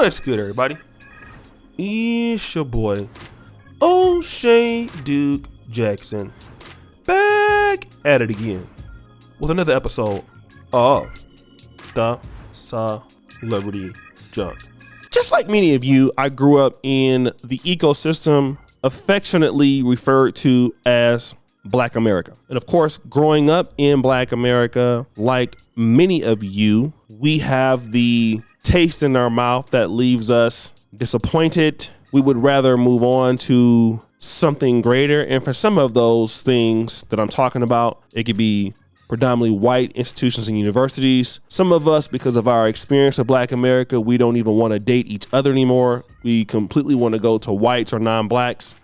What's good, everybody? It's your boy, O'Shea Duke Jackson, back at it again with another episode of The Celebrity Junk. Just like many of you, I grew up in the ecosystem affectionately referred to as Black America. And of course, growing up in Black America, like many of you, we have the taste in our mouth that leaves us disappointed. We would rather move on to something greater. And for some of those things that I'm talking about, it could be predominantly white institutions and universities. Some of us, because of our experience of Black America, we don't even want to date each other anymore. We completely want to go to whites or non-blacks.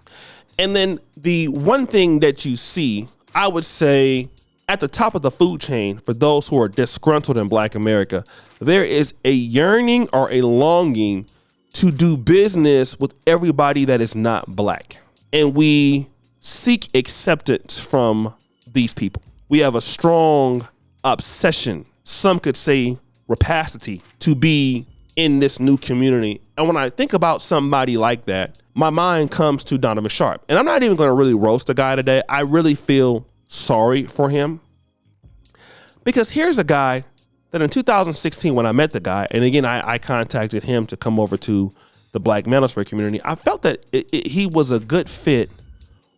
And then the one thing that you see, I would say, at the top of the food chain, for those who are disgruntled in Black America, there is a yearning or a longing to do business with everybody that is not Black. And we seek acceptance from these people. We have a strong obsession, some could say rapacity, to be in this new community. And when I think about somebody like that, my mind comes to Donovan Sharpe. And I'm not even going to really roast the guy today. I really feel sorry for him, because here's a guy that in 2016, when I met the guy, and again, I contacted him to come over to the Black manosphere community, I felt that he was a good fit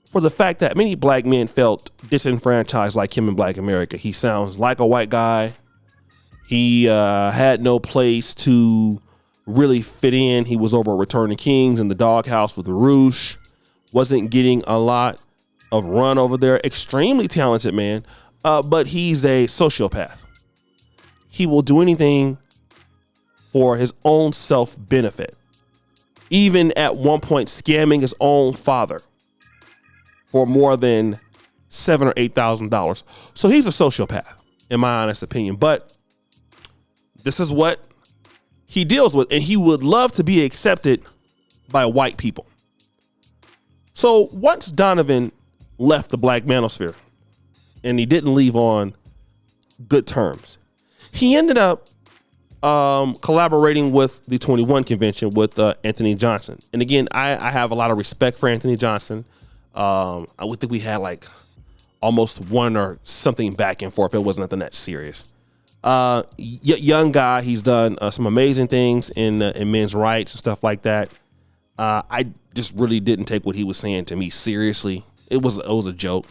for the fact that many Black men felt disenfranchised like him in Black America. He sounds like a white guy. He had no place to really fit in. He was over at Return of Kings in the doghouse with Roosh. Wasn't getting a lot of run over there. Extremely talented man, but he's a sociopath. He will do anything for his own self-benefit. Even at one point scamming his own father for more than $7,000 or $8,000. So he's a sociopath, in my honest opinion. But this is what he deals with, and he would love to be accepted by white people. So once Donovan left the Black manosphere, and he didn't leave on good terms, he ended up collaborating with the 21 convention with Anthony Johnson. And again, I have a lot of respect for Anthony Johnson. I would think we had like almost one or something back and forth. It wasn't nothing that serious. Young guy. He's done some amazing things in men's rights and stuff like that. I just really didn't take what he was saying to me seriously. It was a joke.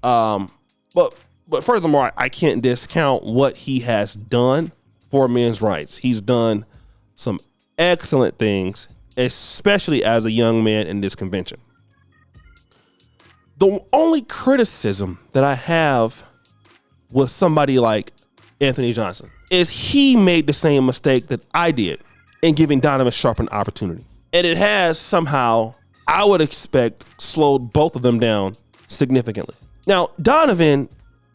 But furthermore, I can't discount what he has done for men's rights. He's done some excellent things, especially as a young man in this convention. The only criticism that I have with somebody like Anthony Johnson is he made the same mistake that I did in giving Donovan Sharpe an opportunity. And it has somehow, I would expect, slowed both of them down significantly. Now, Donovan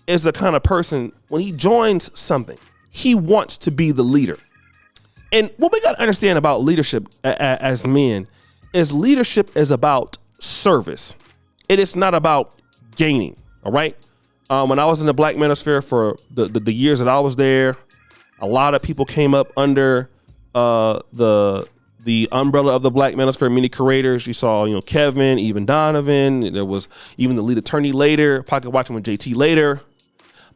is the kind of person, when he joins something, he wants to be the leader. And what we got to understand about leadership as men is leadership is about service. It is not about gaining. All right. When I was in the Black manosphere for the years that I was there, a lot of people came up under the umbrella of the Black manosphere. Many creators, you saw, Kevin, even Donovan. There was even the lead attorney later, pocket watching with JT later.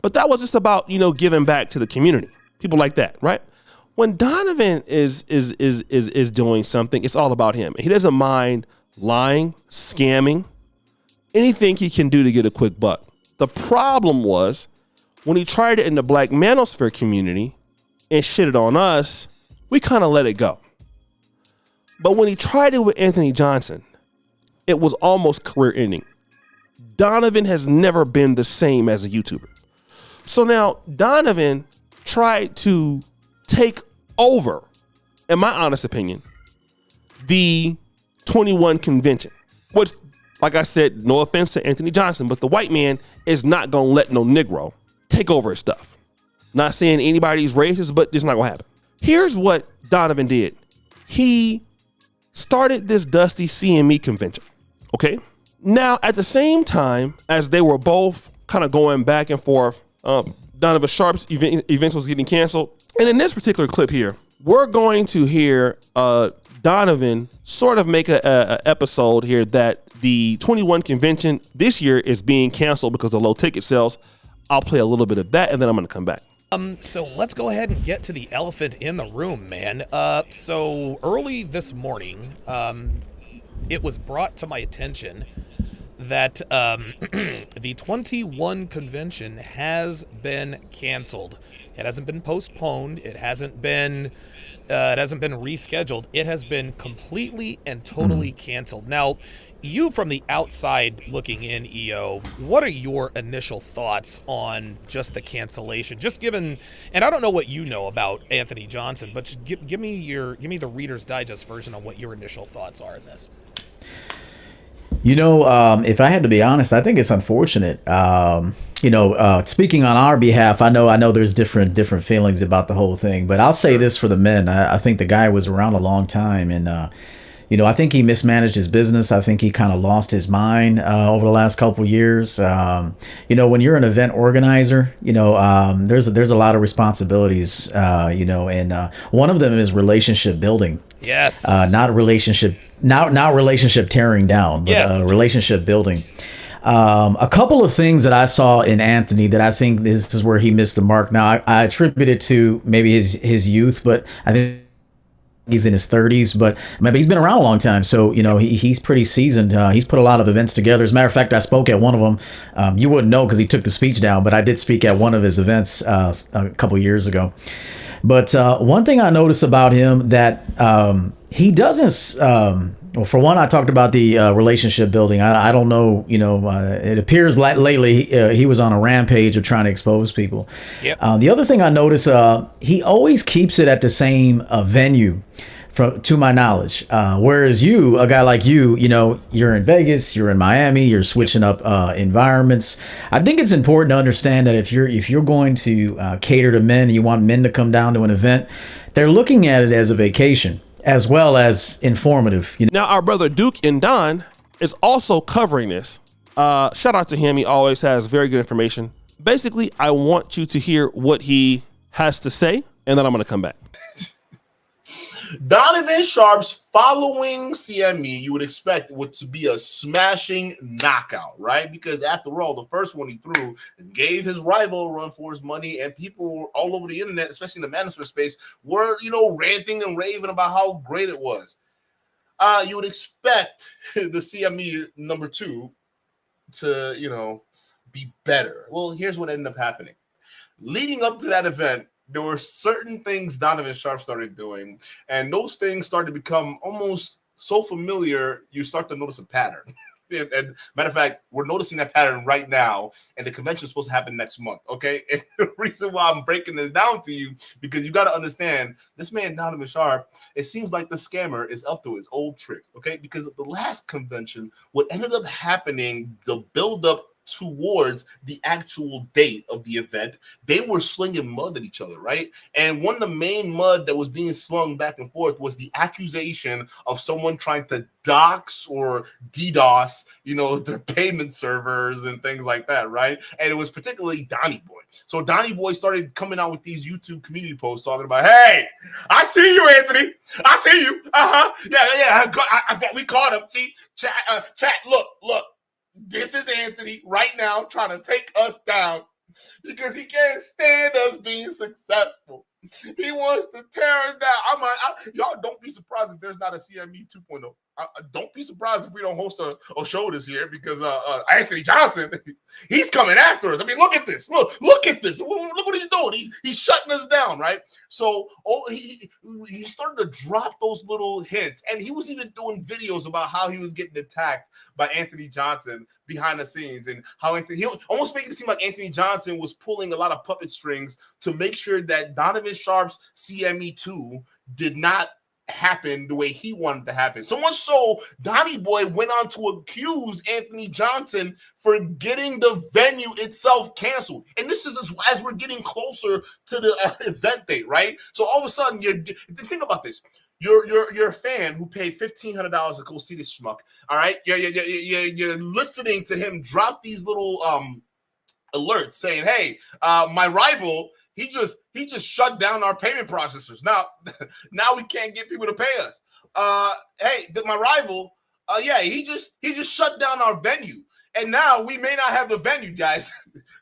But that was just about, giving back to the community. People like that, right? When Donovan is doing something, it's all about him. He doesn't mind lying, scamming, anything he can do to get a quick buck. The problem was when he tried it in the Black manosphere community and shitted on us, we kind of let it go. But when he tried it with Anthony Johnson, it was almost career ending. Donovan has never been the same as a YouTuber. So now Donovan tried to take over, in my honest opinion, the 21 convention, which, like I said, no offense to Anthony Johnson, but the white man is not going to let no Negro take over his stuff. Not saying anybody's racist, but it's not going to happen. Here's what Donovan did. He started this Dusty CME convention. Okay. Now, at the same time as they were both kind of going back and forth, Donovan Sharpe's events was getting canceled. And in this particular clip here, we're going to hear Donovan sort of make a episode here that the 21 convention this year is being canceled because of low ticket sales. I'll play a little bit of that, and then I'm going to come back. So let's go ahead and get to the elephant in the room, man. So early this morning, it was brought to my attention that the 21 convention has been canceled. It hasn't been postponed. It hasn't been rescheduled. It has been completely and totally canceled. Now, you from the outside looking in, EO, what are your initial thoughts on just the cancellation? Just given, and I don't know what you know about Anthony Johnson, but give me the Reader's Digest version on what your initial thoughts are in this. If I had to be honest, I think it's unfortunate. Speaking on our behalf, I know there's different feelings about the whole thing, but I'll say this for the men. I think the guy was around a long time, and I think he mismanaged his business. I think he kind of lost his mind over the last couple of years. When you're an event organizer, there's a lot of responsibilities, and one of them is relationship building. Yes. Not relationship tearing down, but yes. Relationship building. A couple of things that I saw in Anthony that I think this is where he missed the mark. Now, I attribute it to maybe his youth, but I think he's in his 30s, but maybe he's been around a long time. So, he's pretty seasoned. He's put a lot of events together. As a matter of fact, I spoke at one of them. You wouldn't know because he took the speech down, but I did speak at one of his events a couple years ago. But one thing I noticed about him that he doesn't, well, for one, I talked about the relationship building. I don't know, it appears like lately he was on a rampage of trying to expose people. Yep. The other thing I noticed, he always keeps it at the same venue. To my knowledge, whereas a guy like you, you're in Vegas, you're in Miami, you're switching up environments. I think it's important to understand that if you're going to cater to men, and you want men to come down to an event, they're looking at it as a vacation as well as informative. Now, our brother Duke and Don is also covering this. Shout out to him. He always has very good information. Basically, I want you to hear what he has to say, and then I'm going to come back. Donovan Sharpe's following CME, you would expect to be a smashing knockout, right? Because after all, the first one he threw gave his rival a run for his money, and people all over the internet, especially in the manosphere space, were, ranting and raving about how great it was. You would expect the CME number 2 to, be better. Well, here's what ended up happening. Leading up to that event, there were certain things Donovan Sharpe started doing, and those things started to become almost so familiar, you start to notice a pattern. And matter of fact, we're noticing that pattern right now, and the convention is supposed to happen next month, okay? And the reason why I'm breaking this down to you, because you got to understand, this man, Donovan Sharpe, it seems like the scammer is up to his old tricks, okay? Because at the last convention, what ended up happening, the buildup towards the actual date of the event, they were slinging mud at each other, right? And one of the main mud that was being slung back and forth was the accusation of someone trying to dox or DDoS, their payment servers and things like that, right? And it was particularly Donnie Boy. So Donnie Boy started coming out with these YouTube community posts talking about, hey, I see you, Anthony. I see you. Yeah. We caught him. See, chat, look. This is Anthony right now trying to take us down because he can't stand us being successful. He wants to tear us down. Y'all don't be surprised if there's not a CME 2.0. Don't be surprised if we don't host a show this year because Anthony Johnson, he's coming after us. I mean, look at this. Look at this. Look what he's doing. He's shutting us down, right? So he started to drop those little hints, and he was even doing videos about how he was getting attacked by Anthony Johnson behind the scenes, and how he almost making it seem like Anthony Johnson was pulling a lot of puppet strings to make sure that Donovan Sharpe's CME 2 did not happen the way he wanted to happen. So much so, Donnie Boy went on to accuse Anthony Johnson for getting the venue itself canceled. And this is as we're getting closer to the event date, right? So all of a sudden, think about this. You're a fan who paid $1,500 to go see this schmuck. All right, you're listening to him drop these little alerts saying, "Hey, my rival he just shut down our payment processors. Now we can't get people to pay us. Hey, my rival, he just shut down our venue. And now we may not have the venue, guys.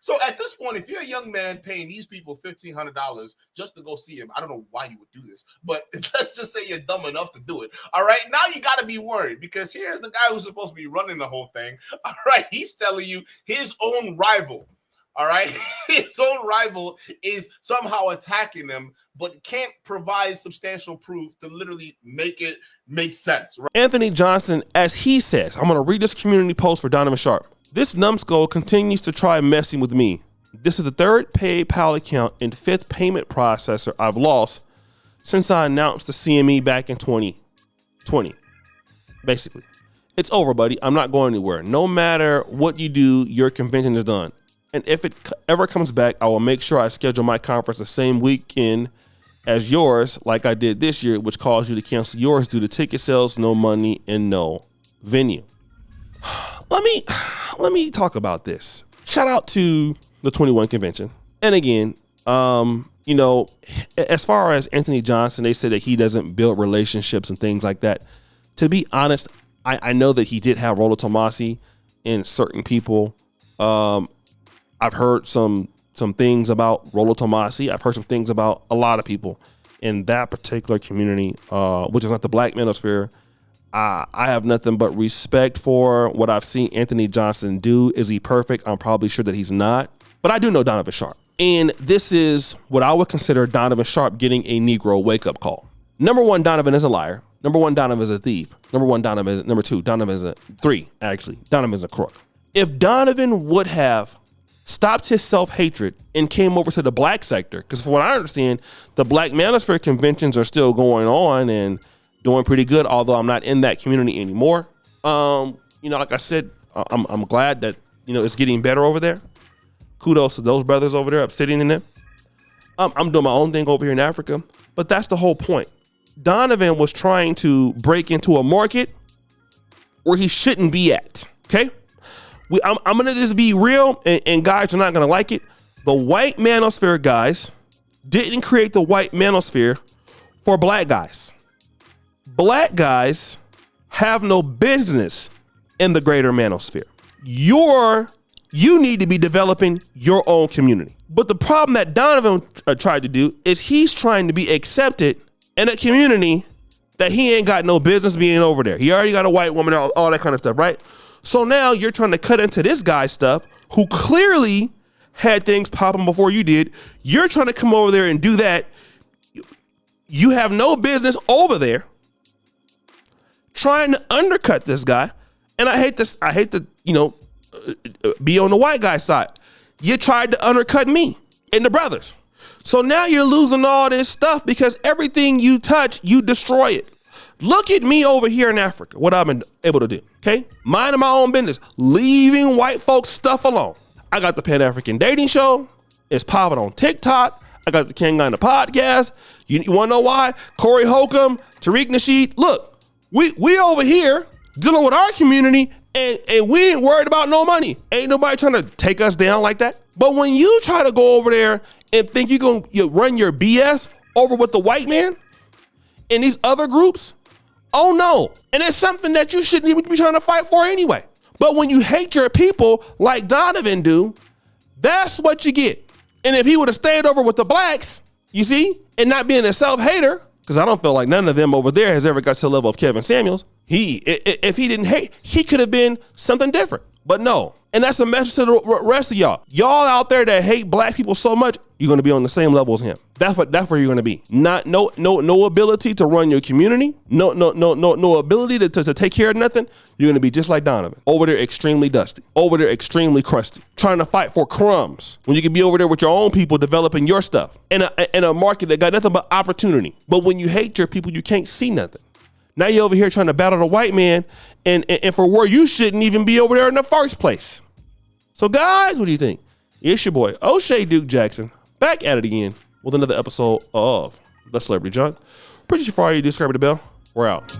So at this point, if you're a young man paying these people $1,500 just to go see him, I don't know why you would do this, but let's just say you're dumb enough to do it. All right, now you got to be worried, because here's the guy who's supposed to be running the whole thing. All right, he's telling you his own rival. All right, his own rival is somehow attacking them, but can't provide substantial proof to literally make it make sense. Right? Anthony Johnson, as he says, I'm going to read this community post for Donovan Sharpe. This numbskull continues to try messing with me. This is the third PayPal account and fifth payment processor I've lost since I announced the CME back in 2020. Basically, it's over, buddy. I'm not going anywhere. No matter what you do, your convention is done. And if it ever comes back, I will make sure I schedule my conference the same weekend as yours, like I did this year, which caused you to cancel yours due to ticket sales, no money, and no venue. Let me talk about this. Shout out to the 21 convention. And again, as far as Anthony Johnson, they say that he doesn't build relationships and things like that. To be honest, I know that he did have Rollo Tomasi and certain people. I've heard some things about Rollo Tomasi. I've heard some things about a lot of people in that particular community, which is not the Black manosphere. I have nothing but respect for what I've seen Anthony Johnson do. Is he perfect? I'm probably sure that he's not. But I do know Donovan Sharpe. And this is what I would consider Donovan Sharpe getting a Negro wake-up call. Number one, Donovan is a liar. Number one, Donovan is a thief. Number two, Donovan is Donovan is a crook. If Donovan would have stopped his self-hatred and came over to the Black sector, because from what I understand, the Black manosphere conventions are still going on and doing pretty good, although I'm not in that community anymore. Like I said, I'm glad that, it's getting better over there. Kudos to those brothers over there, Obsidian and them. I'm doing my own thing over here in Africa, but that's the whole point. Donovan was trying to break into a market where he shouldn't be at, okay? I'm going to just be real, and guys are not going to like it. The white manosphere guys didn't create the white manosphere for Black guys. Black guys have no business in the greater manosphere. You need to be developing your own community. But the problem that Donovan tried to do is he's trying to be accepted in a community that he ain't got no business being over there. He already got a white woman, all that kind of stuff, right? So now you're trying to cut into this guy's stuff who clearly had things popping before you did. You're trying to come over there and do that. You have no business over there trying to undercut this guy. And I hate to, be on the white guy's side. You tried to undercut me and the brothers. So now you're losing all this stuff because everything you touch, you destroy it. Look at me over here in Africa, what I've been able to do, okay? Minding my own business, leaving white folks stuff alone. I got the Pan-African Dating Show. It's popping on TikTok. I got the King on the podcast. You want to know why? Corey Holcomb, Tariq Nasheed. Look, we over here dealing with our community, and we ain't worried about no money. Ain't nobody trying to take us down like that. But when you try to go over there and think you're going to run your BS over with the white man and these other groups, oh no. And it's something that you shouldn't even be trying to fight for anyway. But when you hate your people like Donovan do, that's what you get. And if he would have stayed over with the Blacks, you see, and not being a self-hater, because I don't feel like none of them over there has ever got to the level of Kevin Samuels. If he didn't hate, he could have been something different. But no. And that's a message to the rest of y'all. Y'all out there that hate Black people so much, you're going to be on the same level as him. That's where you're going to be. No ability to run your community. No ability to take care of nothing. You're going to be just like Donovan. Over there extremely dusty. Over there extremely crusty. Trying to fight for crumbs when you can be over there with your own people developing your stuff in a market that got nothing but opportunity. But when you hate your people, you can't see nothing. Now you're over here trying to battle the white man and for where you shouldn't even be over there in the first place. So guys, what do you think? It's your boy, O'Shea Duke Jackson, back at it again with another episode of The Celebrity Junk. Appreciate you for all you do. Subscribe to the bell. We're out.